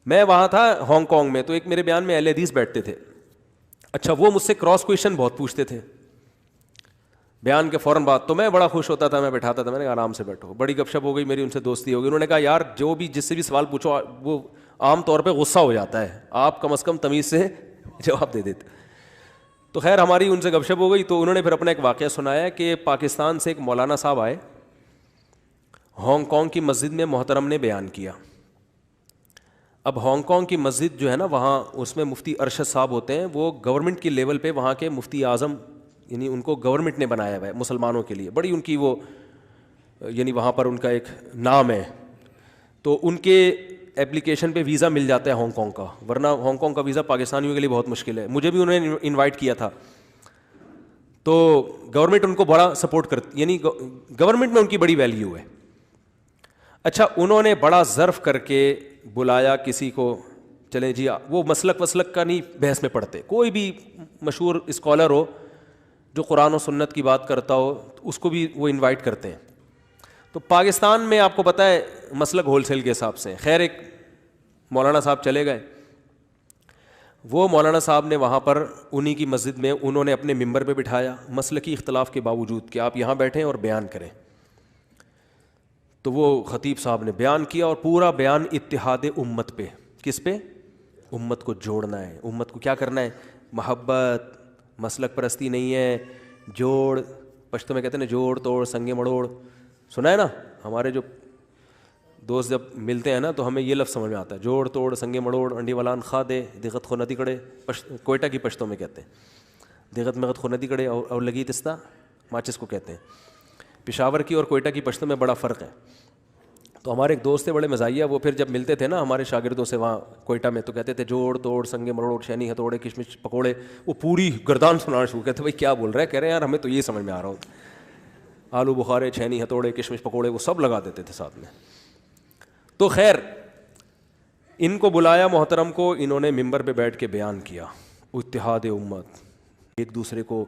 میں وہاں تھا ہانگ کانگ میں، تو ایک میرے بیان میں اہل حدیث بیٹھتے تھے. اچھا وہ مجھ سے کراس کویشچن بہت پوچھتے تھے بیان کے فوراً بعد، تو میں بڑا خوش ہوتا تھا، میں بٹھاتا تھا، میں نے کہا آرام سے بیٹھو. بڑی گپ شپ ہو گئی میری ان سے، دوستی ہو گئی. انہوں نے کہا یار جو بھی جس سے بھی سوال پوچھو وہ عام طور پہ غصہ ہو جاتا ہے، آپ کم از کم تمیز سے جواب دے دیتے. تو خیر ہماری ان سے گپ شپ ہو گئی. تو انہوں نے پھر اپنا ایک واقعہ سنایا کہ پاکستان سے ایک مولانا صاحب آئے، ہانگ کانگ کی مسجد میں محترم نے بیان کیا. اب ہانگ کانگ کی مسجد جو ہے نا، وہاں اس میں مفتی ارشد صاحب ہوتے ہیں، وہ گورنمنٹ کی لیول پہ وہاں کے مفتی اعظم، یعنی ان کو گورنمنٹ نے بنایا ہوا ہے مسلمانوں کے لیے، بڑی ان کی وہ یعنی وہاں پر ان کا ایک نام ہے. تو ان کے اپلیکیشن پہ ویزا مل جاتا ہے ہانگ کانگ کا، ورنہ ہانگ کانگ کا ویزا پاکستانیوں کے لیے بہت مشکل ہے. مجھے بھی انہوں نے انوائٹ کیا تھا. تو گورنمنٹ ان کو بڑا سپورٹ کرتی، یعنی گورنمنٹ میں ان کی بڑی ویلیو ہے. اچھا انہوں نے بڑا ظرف کر کے بلایا کسی کو، چلیں جی وہ مسلک وسلک کا نہیں بحث میں پڑھتے، کوئی بھی مشہور اسکالر ہو جو قرآن و سنت کی بات کرتا ہو اس کو بھی وہ انوائٹ کرتے ہیں. تو پاکستان میں آپ کو پتہ ہے مسلک ہول سیل کے حساب سے. خیر ایک مولانا صاحب چلے گئے، وہ مولانا صاحب نے وہاں پر انہی کی مسجد میں انہوں نے اپنے ممبر پہ بٹھایا مسلکی اختلاف کے باوجود کہ آپ یہاں بیٹھیں اور بیان کریں. تو وہ خطیب صاحب نے بیان کیا اور پورا بیان اتحاد امت پہ. کس پہ؟ امت کو جوڑنا ہے، امت کو کیا کرنا ہے؟ محبت، مسلک پرستی نہیں ہے، جوڑ، پشتو میں کہتے ہیں نا جوڑ توڑ سنگے مڑوڑ، سنا ہے نا. ہمارے جو دوست جب ملتے ہیں نا تو ہمیں یہ لفظ سمجھ میں آتا ہے، جوڑ توڑ سنگے مڑوڑ انڈی ولان خا دے دغت خو ندی کڑے. کوئٹہ کی پشتوں میں کہتے ہیں دغت مغت خو ندی کڑے اور لگی تستا ماچس کو کہتے ہیں. پشاور کی اور کوئٹہ کی پشتوں میں بڑا فرق ہے. تو ہمارے ایک دوست تھے بڑے مزاحیہ، وہ پھر جب ملتے تھے نا ہمارے شاگردوں سے وہاں کوئٹہ میں تو کہتے تھے جوڑ توڑ سنگے مروڑ شینی ہتھوڑے کشمش پکوڑے. وہ پوری گردان سنانا شروع کہتے بھائی کیا بول رہے ہیں؟ کہہ رہے ہیں یار ہمیں تو یہ سمجھ میں آ رہا ہوتا، آلو بخارے چھینی ہتھوڑے کشمش پکوڑے وہ سب لگا دیتے تھے ساتھ میں. تو خیر ان کو بلایا محترم کو، انہوں نے ممبر پہ بیٹھ کے بیان کیا اتحاد امت، ایک دوسرے کو.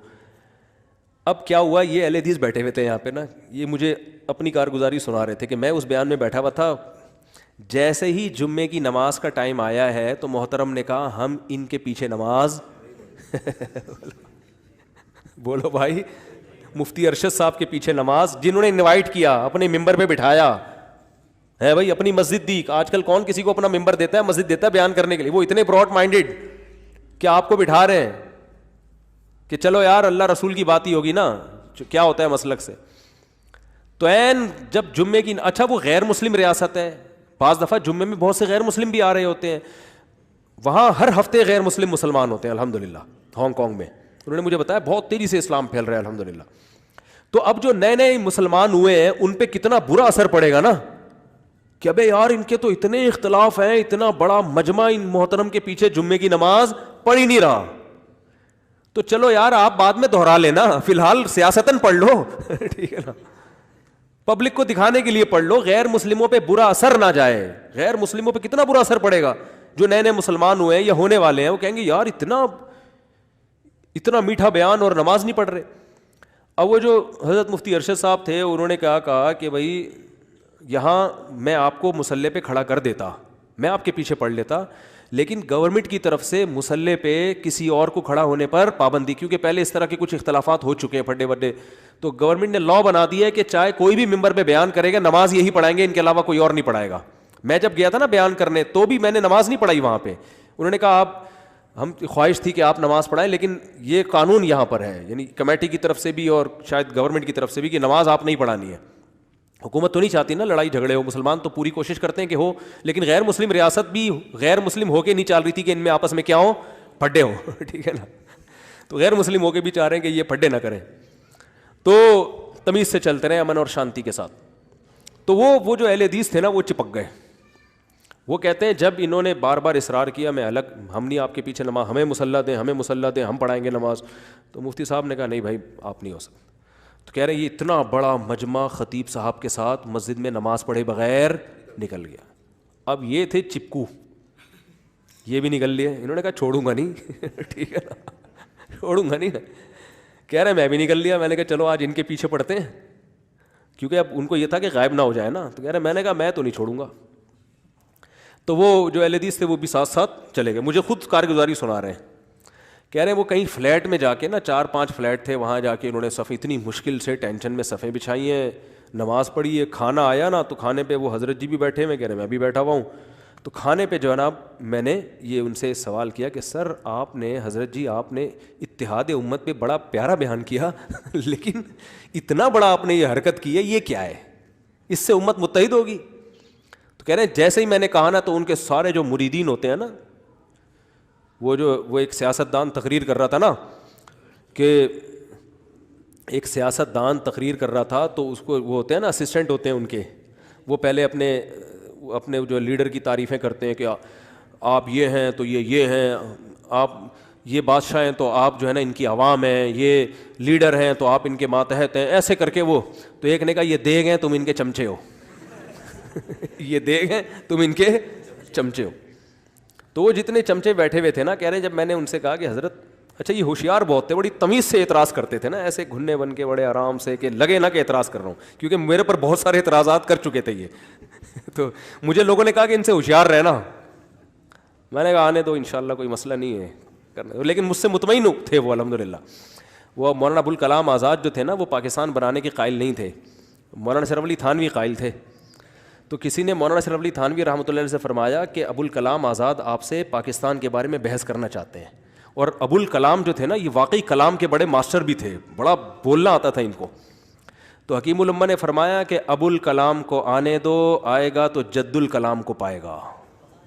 اب کیا ہوا، یہ اہل حدیث بیٹھے ہوئے تھے یہاں پہ نا، یہ مجھے اپنی کارگزاری سنا رہے تھے کہ میں اس بیان میں بیٹھا ہوا تھا. جیسے ہی جمعے کی نماز کا ٹائم آیا ہے تو محترم نے کہا ہم ان کے پیچھے نماز بولو بھائی، مفتی ارشد صاحب کے پیچھے نماز، جنہوں نے انوائٹ کیا اپنے ممبر پہ بٹھایا ہے بھائی، اپنی مسجد دی. آج کل کون کسی کو اپنا ممبر دیتا ہے، مسجد دیتا ہے بیان کرنے کے لیے؟ وہ اتنے براڈ مائنڈیڈ کہ آپ کو بٹھا رہے ہیں کہ چلو یار اللہ رسول کی بات ہی ہوگی نا، کیا ہوتا ہے مسلک سے. تو این جب جمعے کی، اچھا وہ غیر مسلم ریاست ہے، بعض دفعہ جمعے میں بہت سے غیر مسلم بھی آ رہے ہوتے ہیں، وہاں ہر ہفتے غیر مسلم مسلمان ہوتے ہیں الحمدللہ. ہانگ کانگ میں انہوں نے مجھے بتایا بہت تیزی سے اسلام پھیل رہا ہے الحمدللہ. تو اب جو نئے نئے مسلمان ہوئے ہیں ان پہ کتنا برا اثر پڑے گا نا کہ ابے یار ان کے تو اتنے اختلاف ہیں، اتنا بڑا مجمع ان محترم کے پیچھے جمعے کی نماز پڑھ ہی نہیں رہا. تو چلو یار آپ بعد میں دہرا لینا، فی الحال سیاستاً پڑھ لو ٹھیک ہے نا، پبلک کو دکھانے کے لیے پڑھ لو، غیر مسلموں پہ برا اثر نہ جائے. غیر مسلموں پہ کتنا برا اثر پڑے گا، جو نئے نئے مسلمان ہوئے ہیں یا ہونے والے ہیں وہ کہیں گے یار اتنا میٹھا بیان اور نماز نہیں پڑھ رہے. اب وہ جو حضرت مفتی ارشد صاحب تھے انہوں نے کہا کہ بھائی یہاں میں آپ کو مسلح پہ کھڑا کر دیتا، میں آپ کے پیچھے پڑھ لیتا، لیکن گورنمنٹ کی طرف سے مسلح پہ کسی اور کو کھڑا ہونے پر پابندی، کیونکہ پہلے اس طرح کے کچھ اختلافات ہو چکے ہیں پھڈے وڈے. تو گورنمنٹ نے لا بنا دیا ہے کہ چاہے کوئی بھی ممبر پہ بیان کرے گا نماز یہی پڑھائیں گے، ان کے علاوہ کوئی اور نہیں پڑھائے گا. میں جب گیا تھا نا بیان کرنے تو بھی میں نے نماز نہیں پڑھائی وہاں پہ. انہوں نے کہا آپ، ہم خواہش تھی کہ آپ نماز پڑھائیں لیکن یہ قانون یہاں پر ہے، یعنی کمیٹی کی طرف سے بھی اور شاید گورنمنٹ کی طرف سے بھی، کہ نماز آپ نہیں پڑھانی ہے. حکومت تو نہیں چاہتی نا لڑائی جھگڑے ہو، مسلمان تو پوری کوشش کرتے ہیں کہ ہو، لیکن غیر مسلم ریاست بھی غیر مسلم ہو کے نہیں چال رہی تھی کہ ان میں آپس میں کیا ہوں، پھڈے ہوں ٹھیک ہے نا. تو غیر مسلم ہو کے بھی چاہ رہے ہیں کہ یہ پھڈے نہ کریں، تو تمیز سے چلتے رہے امن اور شانتی کے ساتھ. تو وہ جو اہل حدیث تھے نا وہ چپک گئے. وہ کہتے ہیں جب انہوں نے بار بار اصرار کیا میں الگ، ہم نہیں آپ کے پیچھے نماز، ہمیں مسلح دیں، ہمیں مسلح دیں، ہم پڑھائیں گے نماز. تو مفتی صاحب نے کہا نہیں بھائی آپ نہیں ہو سکتے. تو کہہ رہے ہیں یہ اتنا بڑا مجمع خطیب صاحب کے ساتھ مسجد میں نماز پڑھے بغیر نکل گیا. اب یہ تھے چپکو، یہ بھی نکل لیے. انہوں نے کہا چھوڑوں گا نہیں ٹھیک ہے نا، چھوڑوں گا نہیں. کہہ رہے میں بھی نکل لیا. میں نے کہا چلو آج ان کے پیچھے پڑھتے ہیں، کیونکہ اب ان کو یہ تھا کہ غائب نہ ہو جائے نا. تو کہہ رہے میں نے کہا میں تو نہیں چھوڑوں گا. تو وہ جو اہل حدیث تھے وہ بھی ساتھ ساتھ چلے گئے. مجھے خود کارگزاری سنا رہے ہیں, کہہ رہے ہیں وہ کہیں فلیٹ میں جا کے نا 4-5 فلیٹ تھے, وہاں جا کے انہوں نے صفیں اتنی مشکل سے ٹینشن میں صفیں بچھائی ہیں, نماز پڑھی ہے, کھانا آیا نا تو کھانے پہ وہ حضرت جی بھی بیٹھے ہوئے, کہہ رہے ہیں میں بھی بیٹھا ہوا ہوں. تو کھانے پہ جناب میں نے یہ ان سے سوال کیا کہ سر آپ نے, حضرت جی آپ نے اتحاد امت پہ بڑا پیارا بیان کیا لیکن اتنا بڑا آپ نے یہ حرکت کی ہے, یہ کیا ہے, اس سے امت متحد ہوگی؟ تو کہہ رہے ہیں جیسے ہی میں نے کہا نا تو ان کے سارے جو مریدین ہوتے ہیں نا, وہ ایک سیاستدان تقریر کر رہا تھا نا, کہ ایک سیاستدان تقریر کر رہا تھا تو اس کو وہ ہوتے ہیں نا اسسٹنٹ ہوتے ہیں ان کے, وہ پہلے اپنے جو لیڈر کی تعریفیں کرتے ہیں کہ آپ یہ ہیں تو یہ ہیں, آپ یہ بادشاہ ہیں تو آپ جو ہے نا ان کی عوام ہیں, یہ لیڈر ہیں تو آپ ان کے ماتحت ہیں, ایسے کر کے وہ. تو ایک نے کہا یہ دیگ ہیں تم ان کے چمچے ہو یہ دیگ ہیں تم ان کے چمچے ہو. تو وہ جتنے چمچے بیٹھے ہوئے تھے نا, کہہ رہے ہیں جب میں نے ان سے کہا کہ حضرت اچھا یہ ہوشیار بہت تھے, بڑی تمیز سے اعتراض کرتے تھے نا, ایسے گھننے بن کے بڑے آرام سے, کہ لگے نہ کہ اعتراض کر رہا ہوں, کیونکہ میرے پر بہت سارے اعتراضات کر چکے تھے یہ تو مجھے لوگوں نے کہا کہ ان سے ہوشیار رہنا. میں نے کہا آنے دو انشاءاللہ کوئی مسئلہ نہیں ہے کرنے, لیکن مجھ سے مطمئن تھے وہ الحمدللہ. وہ مولانا ابوالکلام آزاد جو تھے نا وہ پاکستان بنانے کے قائل نہیں تھے, مولانا اشرف علی تھانوی قائل تھے. تو کسی نے مولانا اشرف علی تھانوی رحمۃ اللہ علیہ سے فرمایا کہ ابوالکلام آزاد آپ سے پاکستان کے بارے میں بحث کرنا چاہتے ہیں. اور ابوالکلام جو تھے نا یہ واقعی کلام کے بڑے ماسٹر بھی تھے, بڑا بولنا آتا تھا ان کو. تو حکیم الامہ نے فرمایا کہ ابوالکلام کو آنے دو, آئے گا تو جد الکلام کو پائے گا.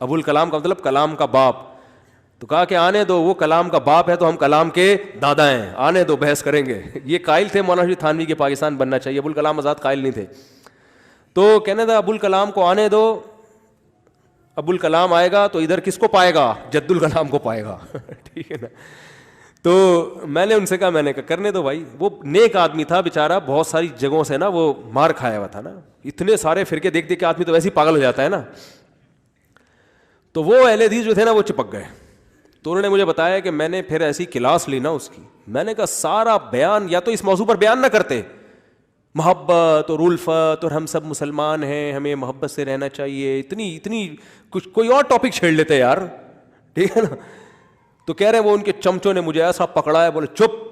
ابوالکلام کا مطلب کلام کا باپ. تو کہا کہ آنے دو, وہ کلام کا باپ ہے تو ہم کلام کے دادا ہیں, آنے دو بحث کریں گے. یہ قائل تھے مولانا اشرف تھانوی کے پاکستان بننا چاہیے, ابوالکلام آزاد قائل نہیں تھے. تو کہنے تھا ابوالکلام کو آنے دو, ابوالکلام آئے گا تو ادھر کس کو پائے گا, جد الکلام کو پائے گا ٹھیک ہے نا. تو میں نے ان سے کہا, میں نے کہا کرنے دو بھائی, وہ نیک آدمی تھا بیچارہ, بہت ساری جگہوں سے نا وہ مار کھایا ہوا تھا نا, اتنے سارے فرقے دیکھ دیکھ کے آدمی تو ویسے ہی پاگل ہو جاتا ہے نا. تو وہ اہل حدیث جو تھے نا وہ چپک گئے. تو انہوں نے مجھے بتایا کہ میں نے پھر ایسی کلاس لی نا اس کی, میں نے کہا سارا بیان یا تو اس موضوع پر بیان نہ کرتے, محبت اور الفت اور ہم سب مسلمان ہیں, ہمیں محبت سے رہنا چاہیے, اتنی کچھ کوئی اور ٹاپک چھیڑ لیتے یار, ٹھیک ہے نا. تو کہہ رہے ہیں وہ ان کے چمچوں نے مجھے ایسا پکڑا ہے, بولے چپ,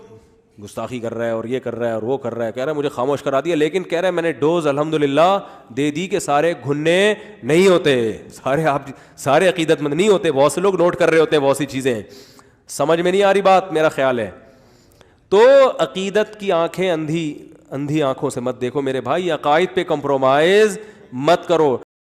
گستاخی کر رہا ہے اور یہ کر رہا ہے اور وہ کر رہا ہے, کہہ رہا ہے مجھے خاموش کرا دیا. لیکن کہہ رہے ہیں میں نے ڈوز الحمدللہ دے دی کہ سارے گھننے نہیں ہوتے, سارے عقیدت مند نہیں ہوتے, بہت سے لوگ نوٹ کر رہے ہوتے ہیں بہت سی چیزیں, سمجھ میں نہیں آ رہی بات, میرا خیال ہے. تو عقیدت کی آنکھیں اندھی آنکھوں سے مت دیکھو میرے بھائی, عقائد پہ کمپرومائز مت کرو.